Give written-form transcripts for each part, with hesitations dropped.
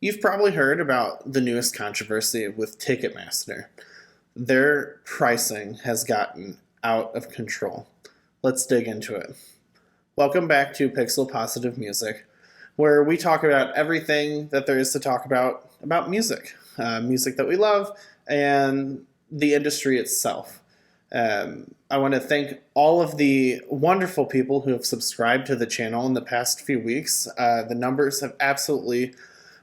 You've probably heard about the newest controversy with Ticketmaster. Their pricing has gotten out of control. Let's dig into it. Welcome back to Pixel Positive Music, where we talk about everything that there is to talk about music, music that we love, and the industry itself. I want to thank all of the wonderful people who have subscribed to the channel in the past few weeks. The numbers have absolutely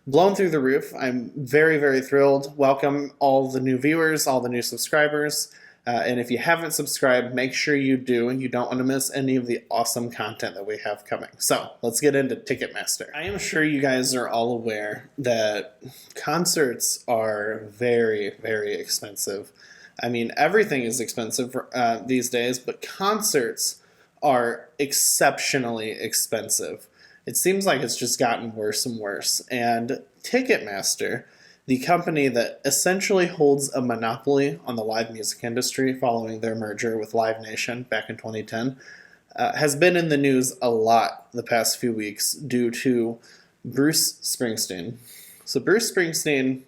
blown through the roof. I'm very, very thrilled. Welcome all the new viewers, all the new subscribers. And if you haven't subscribed, make sure you do. You don't want to miss any of the awesome content that we have coming. So let's get into Ticketmaster. I am sure you guys are all aware that concerts are very, very expensive. I mean, everything is expensive these days, but concerts are exceptionally expensive. It seems like it's just gotten worse and worse. And Ticketmaster, the company that essentially holds a monopoly on the live music industry following their merger with Live Nation back in 2010, has been in the news a lot the past few weeks due to Bruce Springsteen. So Bruce Springsteen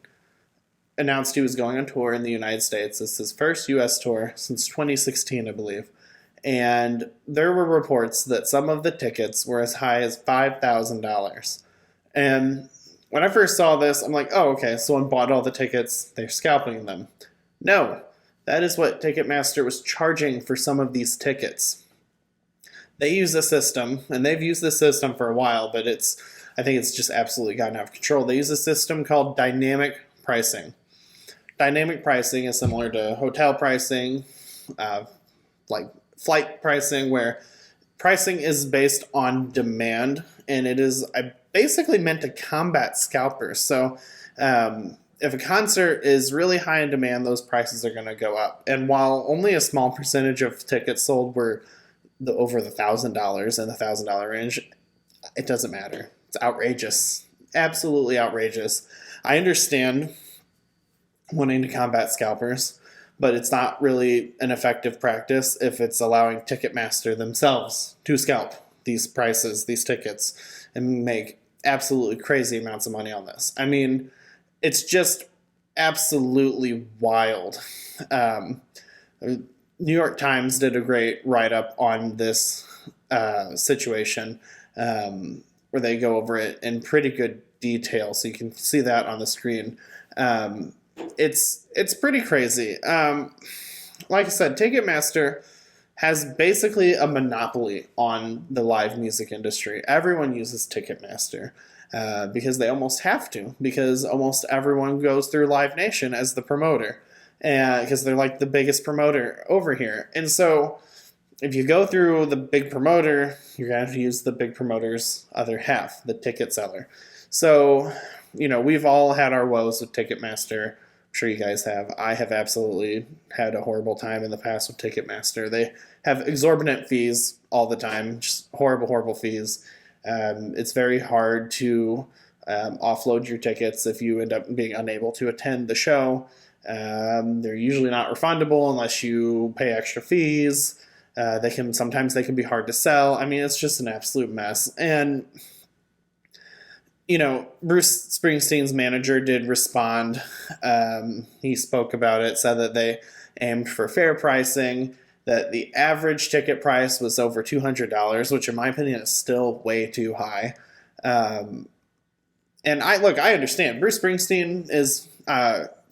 announced he was going on tour in the United States. This is his first U.S. tour since 2016, I believe. And there were reports that some of the tickets were as high as $5,000. And when I first saw this, I'm like, oh, okay, someone bought all the tickets, they're scalping them. No, that is what Ticketmaster was charging for some of these tickets. They use a system, and they've used this system for a while, but I think it's just absolutely gotten out of control. They use a system called dynamic pricing. Dynamic pricing is similar to hotel pricing, like flight pricing, where pricing is based on demand, and it is basically meant to combat scalpers. So if a concert is really high in demand, those prices are going to go up. And while only a small percentage of tickets sold were over the $1,000 and the $1,000 range, it doesn't matter. It's outrageous, absolutely outrageous. I understand wanting to combat scalpers, but it's not really an effective practice if it's allowing Ticketmaster themselves to scalp these prices, these tickets, and make absolutely crazy amounts of money on this. I mean, it's just absolutely wild. New York Times did a great write-up on this situation where they go over it in pretty good detail, so you can see that on the screen. It's pretty crazy. Like I said, Ticketmaster has basically a monopoly on the live music industry. Everyone uses Ticketmaster because they almost have to, because almost everyone goes through Live Nation as the promoter, because they're like the biggest promoter over here. And so if you go through the big promoter, you're going to have to use the big promoter's other half, the ticket seller. So, we've all had our woes with Ticketmaster. I'm sure you guys have. I have absolutely had a horrible time in the past with Ticketmaster. They have exorbitant fees all the time, just horrible, horrible fees. It's very hard to offload your tickets if you end up being unable to attend the show. They're usually not refundable unless you pay extra fees. Sometimes they can be hard to sell. I mean, it's just an absolute mess. And Bruce Springsteen's manager did respond. He spoke about it, said that they aimed for fair pricing, that the average ticket price was over $200, which in my opinion is still way too high. And I understand. Bruce Springsteen is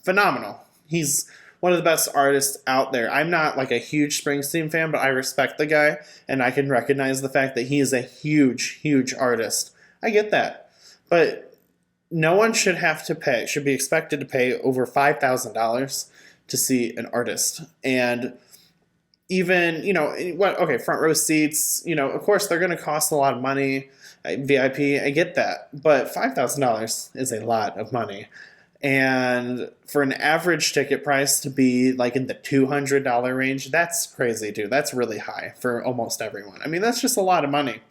phenomenal. He's one of the best artists out there. I'm not like a huge Springsteen fan, but I respect the guy, and I can recognize the fact that he is a huge, huge artist. I get that. But no one should be expected to pay over $5,000 to see an artist. And even, front row seats, of course they're going to cost a lot of money. VIP, I get that. But $5,000 is a lot of money. And for an average ticket price to be like in the $200 range, that's crazy, dude. That's really high for almost everyone. I mean, that's just a lot of money.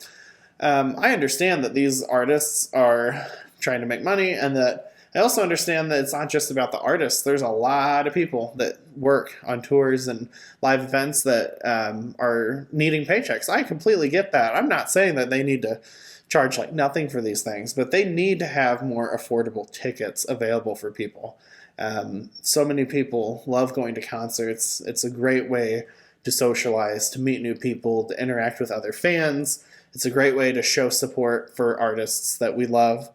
I understand that these artists are trying to make money, and that I also understand that it's not just about the artists. There's a lot of people that work on tours and live events that are needing paychecks. I completely get that. I'm not saying that they need to charge like nothing for these things, but they need to have more affordable tickets available for people. So many people love going to concerts. It's a great way to socialize, to meet new people, to interact with other fans. It's a great way to show support for artists that we love.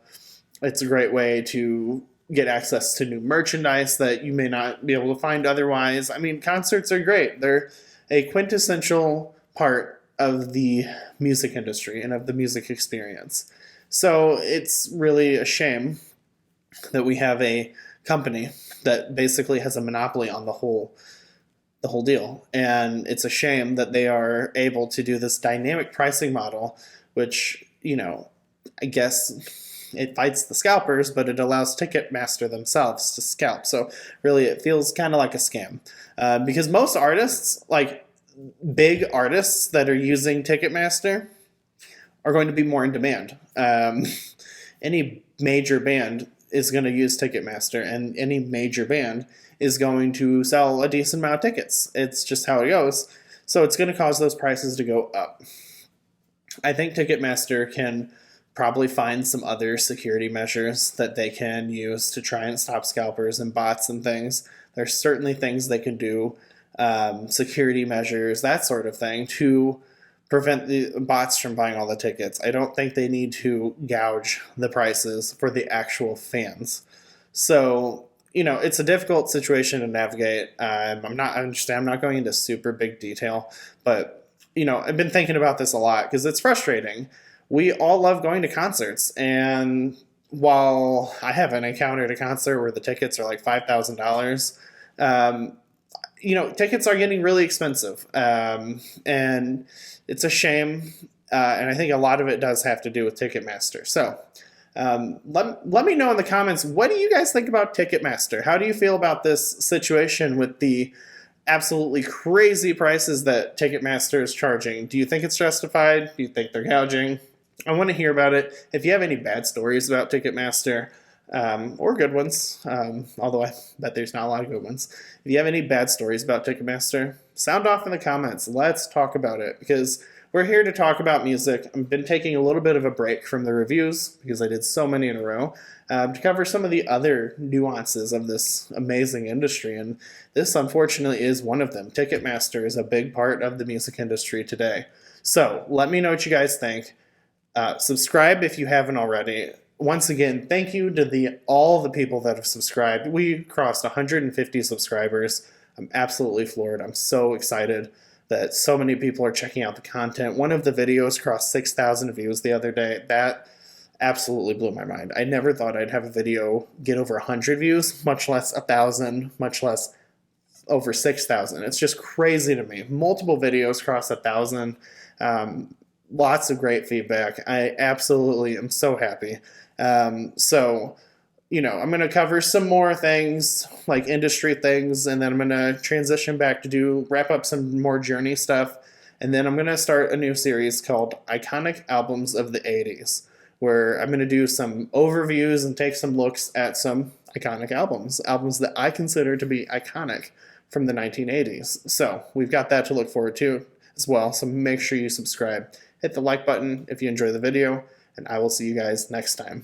It's a great way to get access to new merchandise that you may not be able to find otherwise. I mean, concerts are great. They're a quintessential part of the music industry and of the music experience. So it's really a shame that we have a company that basically has a monopoly on the whole deal. And it's a shame that they are able to do this dynamic pricing model, which, I guess it fights the scalpers, but it allows Ticketmaster themselves to scalp. So really it feels kind of like a scam, because most artists, like big artists that are using Ticketmaster, are going to be more in demand. Any major band is going to use Ticketmaster, and any major band is going to sell a decent amount of tickets. It's just how it goes. So it's going to cause those prices to go up. I think Ticketmaster can probably find some other security measures that they can use to try and stop scalpers and bots and things. There's certainly things they can do, security measures, that sort of thing, to prevent the bots from buying all the tickets. I don't think they need to gouge the prices for the actual fans. So, it's a difficult situation to navigate. I'm not going into super big detail, but, I've been thinking about this a lot because it's frustrating. We all love going to concerts, and while I haven't encountered a concert where the tickets are like $5,000, tickets are getting really expensive, and it's a shame, and I think a lot of it does have to do with Ticketmaster. So let me know in the comments, what do you guys think about Ticketmaster? How do you feel about this situation with the absolutely crazy prices that Ticketmaster is charging? Do you think it's justified? Do you think they're gouging? I want to hear about it. If you have any bad stories about Ticketmaster, or good ones, although I bet there's not a lot of good ones. If you have any bad stories about Ticketmaster, sound off in the comments. Let's talk about it, because we're here to talk about music. I've been taking a little bit of a break from the reviews because I did so many in a row, to cover some of the other nuances of this amazing industry, and this unfortunately is one of them. Ticketmaster is a big part of the music industry today. So let me know what you guys think. Subscribe if you haven't already. Once again, thank you to all the people that have subscribed. We crossed 150 subscribers. I'm absolutely floored. I'm so excited that so many people are checking out the content. One of the videos crossed 6,000 views the other day. That absolutely blew my mind. I never thought I'd have a video get over 100 views, much less 1,000, much less over 6,000. It's just crazy to me. Multiple videos crossed 1,000. Lots of great feedback. I absolutely am so happy. So, I'm going to cover some more things, like industry things, and then I'm going to transition back to wrap up some more Journey stuff, and then I'm going to start a new series called Iconic Albums of the 80s, where I'm going to do some overviews and take some looks at some iconic albums that I consider to be iconic from the 1980s. So we've got that to look forward to as well, so make sure you subscribe. Hit the like button if you enjoy the video, and I will see you guys next time.